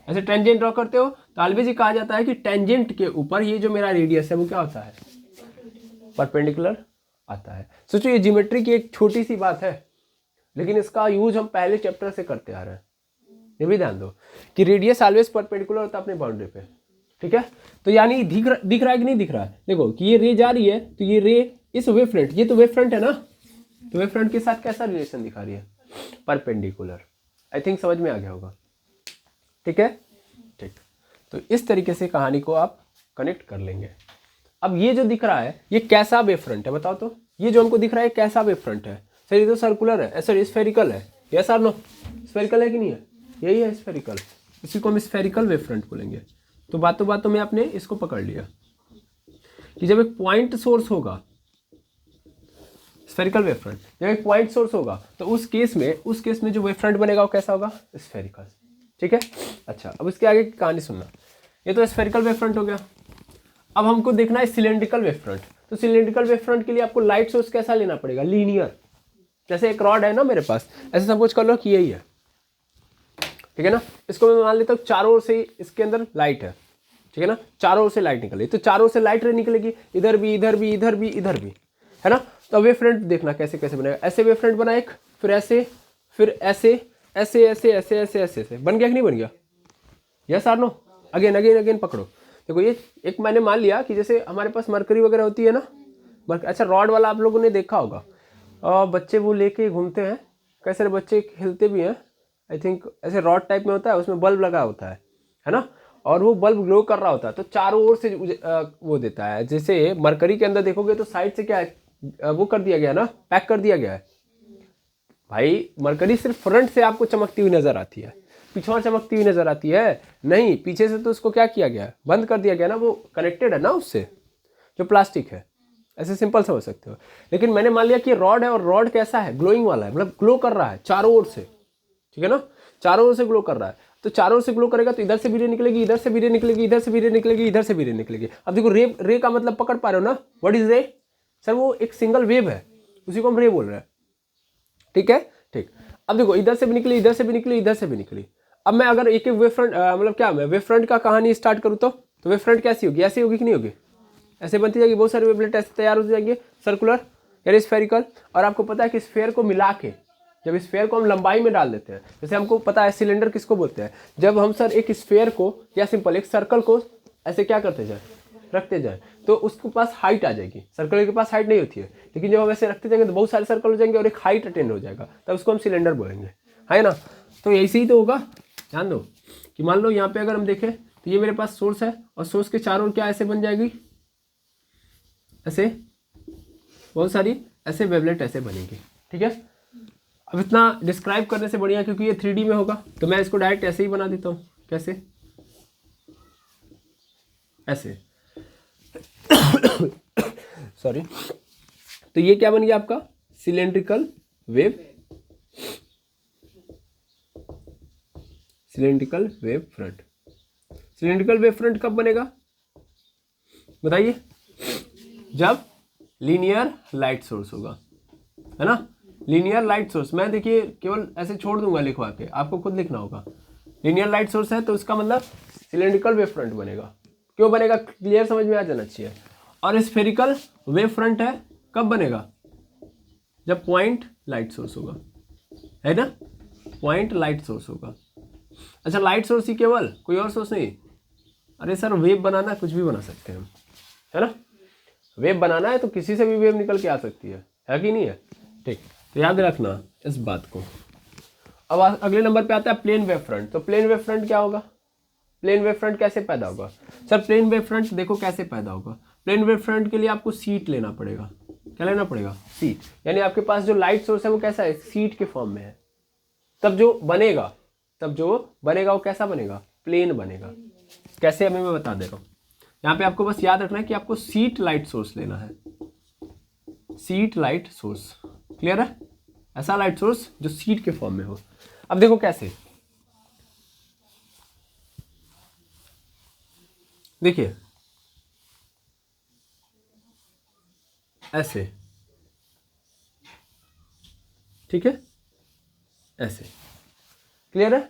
ऐसे टेंजेंट ड्रॉ करते हो तो ऑलवेज ये कहा जाता है कि टेंजेंट के ऊपर ये जो मेरा रेडियस है वो क्या होता है, परपेंडिकुलर आता है। सोचो ये ज्योमेट्री की एक छोटी सी बात है, लेकिन इसका यूज हम पहले चैप्टर से करते आ रहे हैं। ये भी ध्यान दो कि रेडियस ऑलवेज परपेंडिकुलर होता है अपने बाउंड्री पे, ठीक है। तो यानी दिख रहा है कि नहीं दिख रहा है, देखो कि ये रे जा रही है तो ये रे इस वेव फ्रंट, ये तो वेव फ्रंट है ना, तो वेव फ्रंट के साथ कैसा रिलेशन दिखा रही है, परपेंडिकुलर। आई थिंक समझ में आ गया होगा, ठीक है। ठीक, तो इस तरीके से कहानी को आप कनेक्ट कर लेंगे। अब ये जो दिख रहा है ये कैसा वेव फ्रंट है बताओ तो, ये जो हमको दिख रहा है कैसा वेव फ्रंट है सर, ये तो सर्कुलर है, सर स्फेरिकल है, यस और नो, स्फेरिकल है कि नहीं है, यही है स्फेरिकल, इसी को हम स्फेरिकल वेव फ्रंट बोलेंगे। तो बातों में आपने इसको पकड़ लिया कि जब एक पॉइंट सोर्स होगा, स्फेरिकल वेव फ्रंट, जब एक पॉइंट सोर्स होगा तो उस केस में जो वेव फ्रंट बनेगा वो कैसा होगा, स्फेरिकल, ठीक है। अच्छा, अब इसके आगे की कहानी सुनना। ये तो स्फेरिकल वेव फ्रंट हो गया। अब हमको देखना है सिलेंड्रिकल वेव फ्रंट। तो सिलेंड्रिकल वेव फ्रंट के लिए आपको लाइट सोर्स कैसा लेना पड़ेगा, लीनियर। जैसे एक रॉड है ना मेरे पास, ऐसे सपोज कर लो कि यही है, ठीक है ना। इसको मैं मान लेता हूँ चारों ओर से इसके अंदर लाइट है, ठीक है ना, चारों ओर से लाइट निकलेगी, तो चारों ओर से लाइट रे निकलेगी, इधर भी, इधर भी, इधर भी, इधर भी, है ना। तो वेव फ्रंट देखना कैसे कैसे बनेगा, ऐसे वेव फ्रंट बना एक, फिर ऐसे, फिर ऐसे, ऐसे ऐसे ऐसे ऐसे ऐसे ऐसे, बन गया कि नहीं बन गया, यस और नो, अगेन अगेन अगेन पकड़ो। देखो ये एक मैंने मान लिया कि जैसे हमारे पास मरकरी वगैरह होती है ना, अच्छा रॉड वाला आप लोगों ने देखा होगा, और बच्चे वो लेके घूमते हैं, कई सारे बच्चे खेलते भी हैं, आई थिंक ऐसे रॉड टाइप में होता है, उसमें बल्ब लगा होता है ना, और वो बल्ब ग्लो कर रहा होता है, तो चारों ओर से वो देता है। जैसे मरकरी के अंदर देखोगे तो साइड से क्या है, वो कर दिया गया ना, पैक कर दिया गया है भाई। मरकरी सिर्फ फ्रंट से आपको चमकती हुई नजर आती है, पीछे चमकती हुई नजर आती है नहीं, पीछे से तो उसको क्या किया गया है, बंद कर दिया गया ना, वो कनेक्टेड है ना उससे, जो प्लास्टिक है, ऐसे सिंपल समझ सकते हो। लेकिन मैंने मान लिया कि रॉड है, और रॉड कैसा है, ग्लोइंग वाला है, मतलब ग्लो कर रहा है चारों ओर से, ठीक है ना, चारों ओर से ग्लो कर रहा है। तो चारों ओर से ग्लो करेगा तो इधर से भी रे निकलेगी, इधर से भी रे निकलेगी, इधर से भी रे निकलेगी, इधर से भी रे निकलेगी। अब देखो रे का मतलब पकड़ पा रहे हो ना, व्हाट इज रे? सर वो एक सिंगल वेव है, उसी को हम रे बोल रहे हैं। ठीक है, ठीक। अब देखो इधर से भी निकली, इधर से भी निकली, इधर से भी निकली। अब मैं अगर एक एक वेव फ्रंट मतलब क्या मैं वेव फ्रंट का कहानी स्टार्ट करूँ तो वेव फ्रंट कैसी होगी? ऐसी होगी कि नहीं होगी? ऐसे बनती जाएगी, बहुत सारे वेवलेट ऐसे तैयार हो जाएंगे, सर्कुलर यानी स्फेरिकल। और आपको पता है कि स्फेयर को मिला के जब स्फेयर को हम लंबाई में डाल देते हैं, जैसे हमको पता है सिलेंडर किसको बोलते हैं, जब हम सर एक स्फेयर को या सिंपल एक सर्कल को ऐसे क्या करते जाए, रखते जाए, तो उसके पास हाइट आ जाएगी। सर्कल के पास हाइट नहीं होती है, लेकिन जब हम ऐसे रखते जाएंगे तो बहुत सारे सर्कल हो जाएंगे और एक हाइट अटेंड हो जाएगा, तब उसको हम सिलेंडर बोलेंगे, है ना। तो ऐसे ही तो होगा। ध्यान दो कि मान लो यहाँ पे अगर हम देखें तो ये मेरे पास सोर्स है और सोर्स के चारों ओर क्या ऐसे बन जाएगी, ऐसे बहुत सारी ऐसे वेवलेट ऐसे बनेगी। ठीक है, अब इतना डिस्क्राइब करने से बढ़िया, क्योंकि ये 3D में होगा तो मैं इसको डायरेक्ट ऐसे ही बना देता हूँ। कैसे? ऐसे सॉरी। तो ये क्या बन गया आपका? Cylindrical wave, cylindrical wave front. Cylindrical wave front कब बनेगा बताइए? जब लीनियर लाइट सोर्स होगा, है ना। लीनियर लाइट सोर्स मैं देखिए केवल ऐसे छोड़ दूंगा लिखवा के, आपको खुद लिखना होगा। लीनियर लाइट सोर्स है तो उसका मतलब सिलेंड्रिकल वेव फ्रंट बनेगा। क्यों बनेगा? क्लियर समझ में आ जाना चाहिए। और स्फेरिकल वेव फ्रंट है कब बनेगा? जब पॉइंट लाइट सोर्स होगा, है ना, पॉइंट लाइट सोर्स होगा। अच्छा, लाइट सोर्स ही केवल, कोई और सोर्स नहीं? अरे सर वेव बनाना कुछ भी बना सकते हैं हम, है ना। वेव बनाना है तो किसी से भी वेव निकल के आ सकती है कि नहीं है? ठीक, तो याद रखना इस बात को। अब अगले नंबर पे आता है प्लेन वेव फ्रंट। तो प्लेन वेव फ्रंट क्या होगा? प्लेन वेव फ्रंट कैसे पैदा होगा? सर प्लेन वेव फ्रंट देखो कैसे पैदा होगा। प्लेन वेव फ्रंट के लिए आपको सीट लेना पड़ेगा। क्या लेना पड़ेगा? सीट। यानी आपके पास जो लाइट सोर्स है वो कैसा है? सीट के फॉर्म में है। तब जो बनेगा वो कैसा बनेगा? प्लेन बनेगा। कैसे अभी मैं बता दे रहा हूँ। यहाँ पे आपको बस याद रखना है कि आपको सीट लाइट सोर्स लेना है, सीट लाइट सोर्स। क्लियर है? ऐसा लाइट सोर्स जो सीट के फॉर्म में हो। अब देखो कैसे, देखिए ऐसे, ठीक है, ऐसे। क्लियर है?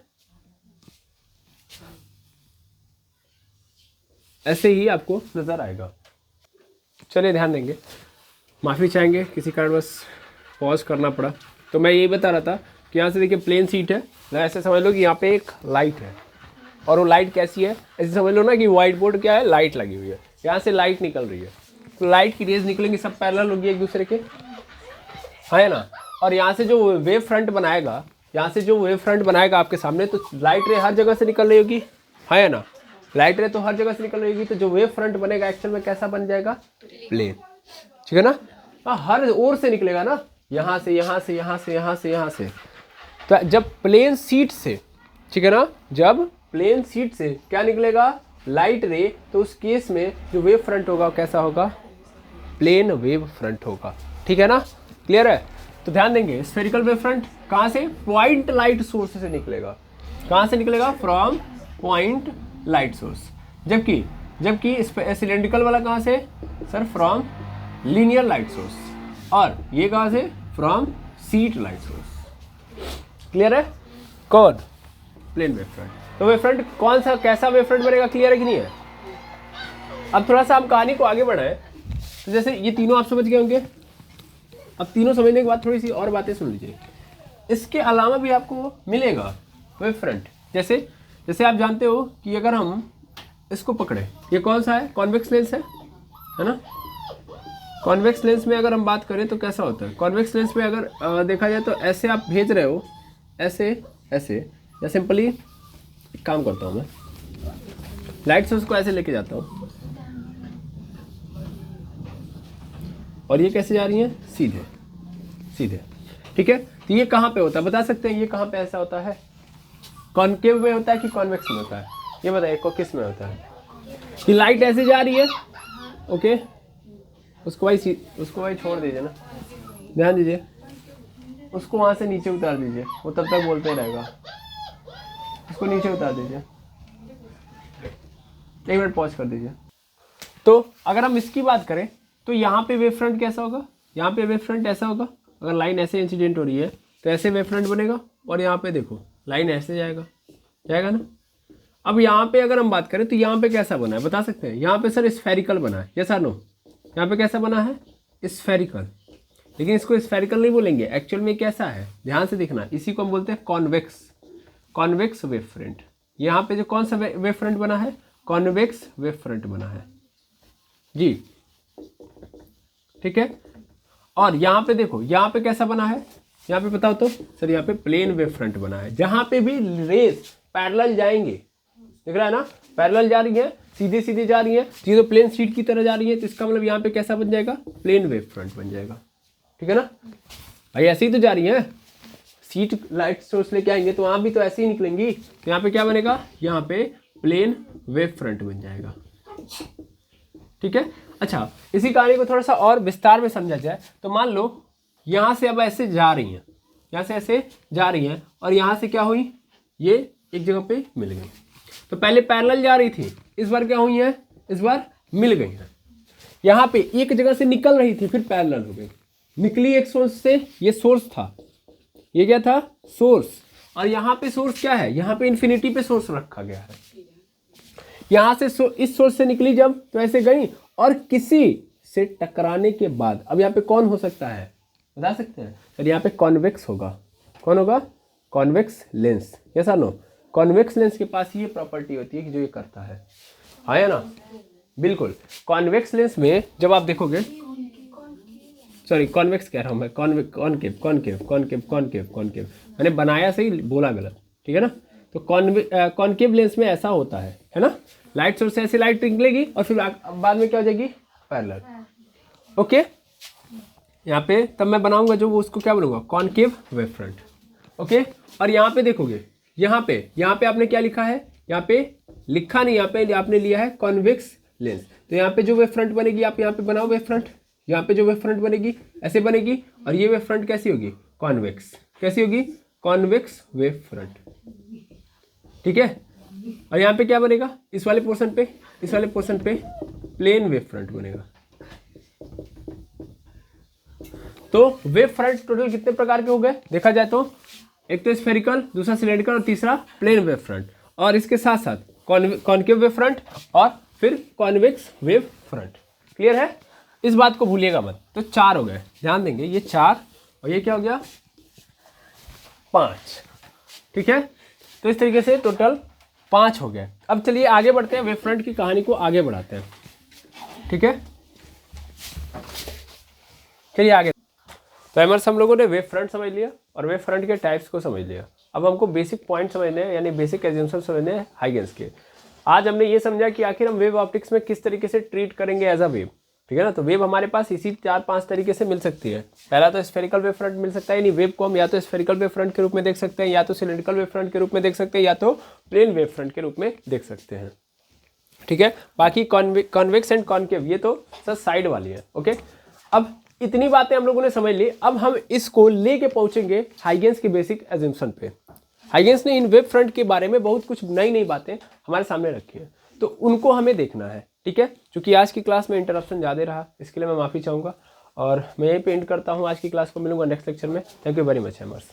ऐसे ही आपको नजर आएगा। चलिए ध्यान देंगे, माफ़ी चाहेंगे किसी कारणवश पॉज करना पड़ा। तो मैं यही बता रहा था कि यहाँ से देखिए प्लेन सीट है, ऐसे समझ लो कि यहाँ पे एक लाइट है और वो लाइट कैसी है, ऐसे समझ लो ना कि व्हाइट बोर्ड क्या है, लाइट लगी हुई है, यहाँ से लाइट निकल रही है, तो लाइट की रेज निकलेंगी, सब पैरेलल होगी एक दूसरे के, है ना। और यहाँ से जो वेव फ्रंट बनाएगा, यहाँ से जो वेव फ्रंट बनाएगा आपके सामने, तो लाइट रे हर जगह से निकल रही होगी, है ना। लाइट रे तो हर जगह से निकल रही होगी, तो जो वेव फ्रंट बनेगा एक्चुअल में कैसा बन जाएगा? प्लेन। ठीक है ना। हर ओर से निकलेगा ना, यहाँ से, यहाँ से, यहाँ से, यहाँ से, यहाँ से। तो जब प्लेन सीट से, ठीक है ना, जब प्लेन सीट से क्या निकलेगा? लाइट रे, तो उस केस में जो वेव फ्रंट होगा कैसा होगा? प्लेन वेव फ्रंट होगा। ठीक है ना, क्लियर है? तो ध्यान देंगे, स्फेरिकल वेव फ्रंट कहाँ से? पॉइंट लाइट सोर्स से निकलेगा। कहाँ से निकलेगा? From point light source. जबकि सिलेंड्रिकल वाला कहाँ से? Sir from linear light source. और ये कहाँ से? From sheet light source. Clear है? कौन? Plane wave front. तो वेव फ्रंट कौन सा, कैसा वेव फ्रंट बनेगा? क्लियर है कि नहीं है? अब थोड़ा सा हम कहानी को आगे बढ़ाएं, तो जैसे ये तीनों आप समझ गए होंगे। अब तीनों समझने के बाद थोड़ी सी और बातें सुन लीजिए। इसके अलावा भी आपको मिलेगा वेव फ्रंट। जैसे आप जानते हो कि अगर हम इसको पकड़े, ये कौन सा है? कॉन्वेक्स लेंस है ना। कॉन्वेक्स लेंस में अगर हम बात करें तो कैसा होता है? कॉन्वेक्स लेंस में अगर देखा जाए तो ऐसे आप भेज रहे हो, ऐसे ऐसे, या सिंपली एक काम करता हूँ मैं, लाइट सोर्स को ऐसे लेके जाता हूँ और ये कैसे जा रही है? सीधे सीधे। ठीक है, तो ये कहाँ पे होता है बता सकते हैं? ये कहाँ पे ऐसा होता है? कॉनकेव में होता है कि कॉन्वेक्स में होता है? ये बताइए, किस में होता है? कि लाइट ऐसे जा रही है, ओके, उसको भाई छोड़ दीजिए ना, ध्यान दीजिए, उसको वहाँ से नीचे उतार दीजिए, वो तब तक बोलते रहेगा। इसको नीचे उतार दीजिए, 1 मिनट पॉज कर दीजिए। तो अगर हम इसकी बात करें तो यहाँ पे वेव फ्रंट कैसा होगा, यहाँ पे वेव फ्रंट ऐसा होगा, अगर लाइन ऐसे इंसिडेंट हो रही है तो ऐसे वेव फ्रंट बनेगा, और यहाँ पे देखो लाइन ऐसे जाएगा, जाएगा ना। अब यहाँ पे अगर हम बात करें तो यहाँ पे कैसा बना है बता सकते हैं, यहाँ पे सर स्फेरिकल बना है, यस और नो, यहाँ पे कैसा बना है स्फेरिकल, लेकिन इसको स्फेरिकल नहीं बोलेंगे, एक्चुअल में कैसा है ध्यान से देखना, इसी को हम बोलते हैं कॉन्वेक्स, कॉन्वेक्स वेव फ्रंट। यहाँ पे जो कौन सा वेव फ्रंट बना है, कॉन्वेक्स वेव फ्रंट बना है जी, ठीक है। और यहाँ पे देखो यहाँ पे कैसा बना है, यहाँ पे बताओ तो सर, यहाँ पे प्लेन वेव फ्रंट बना है, जहाँ पे भी रेस पैरेलल जाएंगे, दिख रहा है ना, पैरेलल जा रही है, सीधे सीधे जा रही है, सीधे प्लेन शीट की तरह जा रही है, तो इसका मतलब यहाँ पे कैसा बन जाएगा, प्लेन वेव फ्रंट बन जाएगा, ठीक है ना भाई। ऐसे ही तो जा रही है, सीट लाइट सोर्स लेके आएंगे तो वहाँ भी तो ऐसे ही निकलेंगी, तो यहाँ पे क्या बनेगा, यहाँ पे प्लेन वेव फ्रंट बन जाएगा, ठीक है। अच्छा, इसी कहानी को थोड़ा सा और विस्तार में समझा जाए तो मान लो यहाँ से अब ऐसे जा रही हैं, यहाँ से ऐसे जा रही हैं, और यहाँ से क्या हुई, ये एक जगह पे मिल गई। तो पहले पैरेलल जा रही थी, इस बार क्या हुई है, इस बार मिल गई है। यहाँ पे एक जगह से निकल रही थी, फिर पैरेलल हो गई, निकली एक सोर्स से, ये सोर्स था, ये क्या था, सोर्स, और यहाँ पे सोर्स क्या है, यहाँ पे इन्फिनिटी पे सोर्स रखा गया है। यहाँ से इस सोर्स से निकली जब, तो ऐसे गई, और किसी से टकराने के बाद अब यहाँ पे कौन हो सकता है बता सकते हैं सर, यहाँ पे कॉन्वेक्स होगा, कौन होगा, कॉन्वेक्स लेंस, यस और नो। कॉन्वेक्स लेंस के पास ये प्रॉपर्टी होती है कि जो ये करता है, हाँ या ना, बिल्कुल। कॉन्वेक्स लेंस में जब आप देखोगे, सॉरी कॉन्वेक्स कह रहा हूँ मैं, concave concave concave concave concave, मैंने बनाया सही, बोला गलत, ठीक है ना। तो कॉन्केव लेंस में ऐसा होता है ना, लाइट सोर्स से ऐसी लाइट निकलेगी और फिर बाद में क्या हो जाएगी, पैरेलल, ओके। यहाँ पे तब मैं बनाऊंगा जो वो, उसको क्या बोलूँगा, कॉन्केव वेव फ्रंट, ओके। और यहाँ पे देखोगे, यहाँ पे आपने क्या लिखा है, यहाँ पे लिखा नहीं, यहाँ पे आपने लिया है कॉन्वेक्स लेंस। तो यहाँ पे जो वेव फ्रंट बनेगी, आप यहाँ पे बनाओ वेव फ्रंट, यहाँ पे जो वेव फ्रंट बनेगी ऐसे बनेगी, और ये वेव फ्रंट कैसी होगी, कॉन्वेक्स, कैसी होगी, कॉन्वेक्स वेव फ्रंट, ठीक है। और यहाँ पे क्या बनेगा, इस वाले पोर्शन पे प्लेन वेव फ्रंट बनेगा। तो वेव फ्रंट टोटल कितने प्रकार के हो गए देखा जाए तो, एक तो स्फेरिकल, दूसरा सिलेंड्रिकल, और तीसरा प्लेन वेव फ्रंट, और इसके साथ साथ कॉन्केव वेव फ्रंट, और फिर कॉन्वेक्स वेव फ्रंट। क्लियर है, इस बात को भूलिएगा मत। तो 4 हो गए, ध्यान देंगे, ये 4 और ये क्या हो गया 5, ठीक है। तो इस तरीके से टोटल 5 हो गए। अब चलिए आगे बढ़ते हैं, वेव फ्रंट की कहानी को आगे बढ़ाते हैं, ठीक है। चलिए आगे। तो एमर्स हम लोगों ने वेव फ्रंट समझ लिया और वेव फ्रंट के टाइप्स को समझ लिया। अब हमको बेसिक पॉइंट समझने हैं, यानी बेसिक एज्यूम्पशन समझने हैं हाइगेंस के। आज हमने ये समझा कि आखिर हम वेव ऑप्टिक्स में किस तरीके से ट्रीट करेंगे एज अ वेव, ठीक है ना। तो वेव हमारे पास इसी 4-5 तरीके से मिल सकती है। पहला तो स्फेरिकल वेव फ्रंट मिल सकता है, यानी वेव को हम या तो स्फेरिकल वेव फ्रंट के रूप में देख सकते हैं, या तो सिलिंड्रिकल वेव फ्रंट के रूप में देख सकते हैं, या तो प्लेन वेव फ्रंट के रूप में देख सकते हैं, ठीक है। बाकी कॉन्वेक्स एंड कॉन्केव ये तो सर साइड वाली है, ओके। अब इतनी बातें हम लोगों ने समझ ली। अब हम इसको लेके पहुंचेंगे हाइगेंस की बेसिक एजम्पशन पे। हाइगेंस ने इन वेव फ्रंट के बारे में बहुत कुछ नई नई बातें हमारे सामने रखी है, तो उनको हमें देखना है, ठीक है। क्योंकि आज की क्लास में इंटरप्शन ज़्यादा रहा, इसके लिए मैं माफ़ी चाहूँगा, और मैं यहीं पे एंड करता हूँ आज की क्लास को। मिलूंगा नेक्स्ट लेक्चर में। Thank you very much एमर्स।